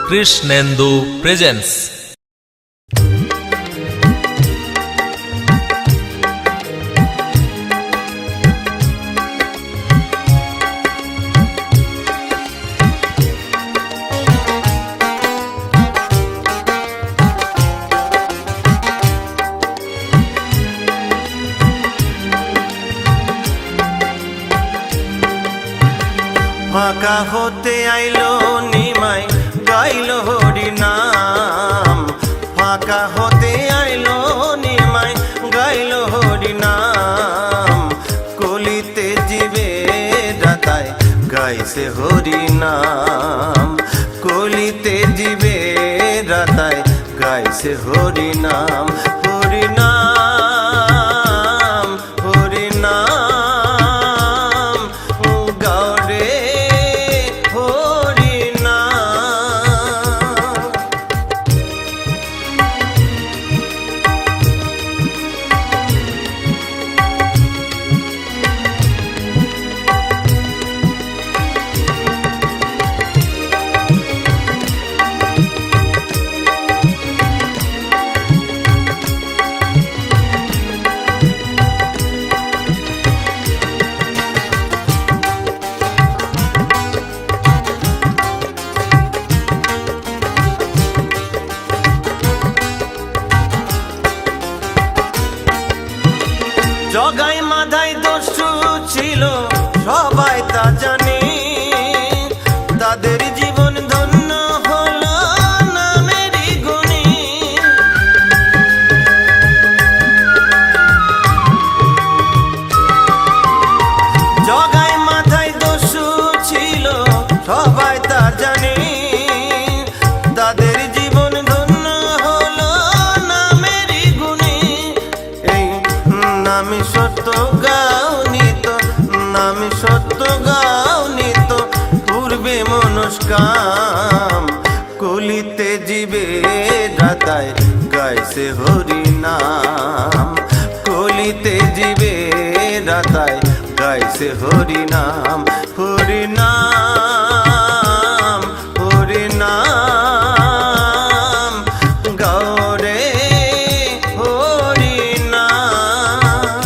Krishnendu presence. ফাঁকা হতে আইলো নিমাই গাইলো হরি নাম। ফাঁকা হতে আইলো নিমাই গাইলো হরি নাম। কলিতে জীবে রাতায় গাইছে হরি নাম। কলিতে জীবে রাতায় গাইছে হরি নাম। হরি নাম হরি নাম গৌরে হরি নাম। জগাই মাধাই দস্যু ছিল সবাই তা জানে। তাদের জীবন ধন্য হলো নামেরই গুণে। জগাই মাধাই দস্যু ছিল সবাই তা জানে। তাদের জীবন ধন্য হলো নামেরই গুণে। এই নামে সত্য গাও নিত, নামে সত্য গাও নিত পূর্বে মনস্কাম। কলিতে জীবে রাতায় গাইছে হরি নাম। কলিতে জীবে রাতায় গাইছে হরি নাম। হরি নাম হরি নাম গৌরে হরি নাম।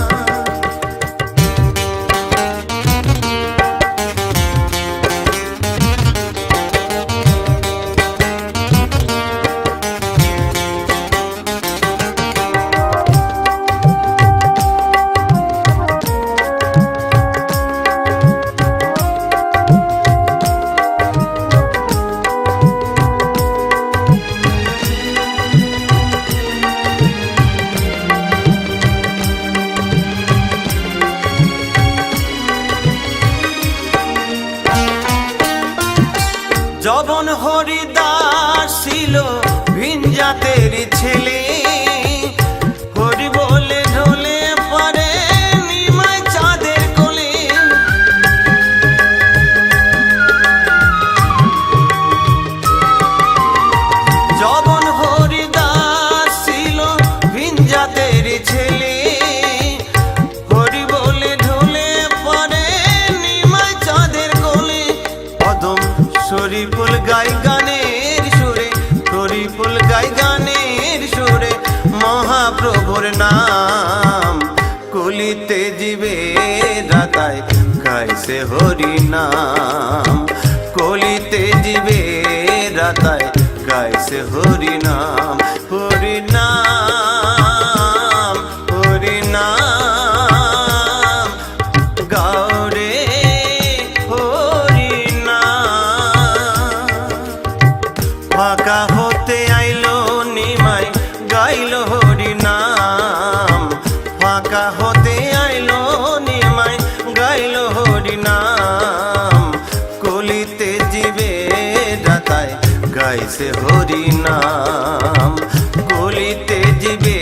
যবন হরিদাস ছিল ভিন জাতের ছেলে। হরি বলে ঢোলে পরে নিমাই চাঁদের কোলে। যবন হরিদাস ছিল ভিন জাতের ছেলে। হরি বলে ঢোলে পরে নিমাই চাঁদের কোলে। পদম হরিফুল গাই গানের সুরে, হরিফুল গাই গানের সুরে মহাপ্রভুর নাম। কলিতে জীবে রাতায় গাইছে হরি নাম। কলিতে জীবে রাতায় গাইছে হরি নাম। হরি নাম হরি নাম গৌরে হরি নাম। ফাঁকা হতে আইলো নিমাই গাইলো হরি নাম। ফাঁকা হতে আইলো নিমাই গাইলো হরি নাম। কলিতে জীবে রাতায় গাইছে হরি নাম। কলিতে জীবে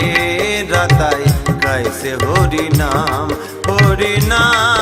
রাতায় গাইছে হরি নাম। হরি নাম।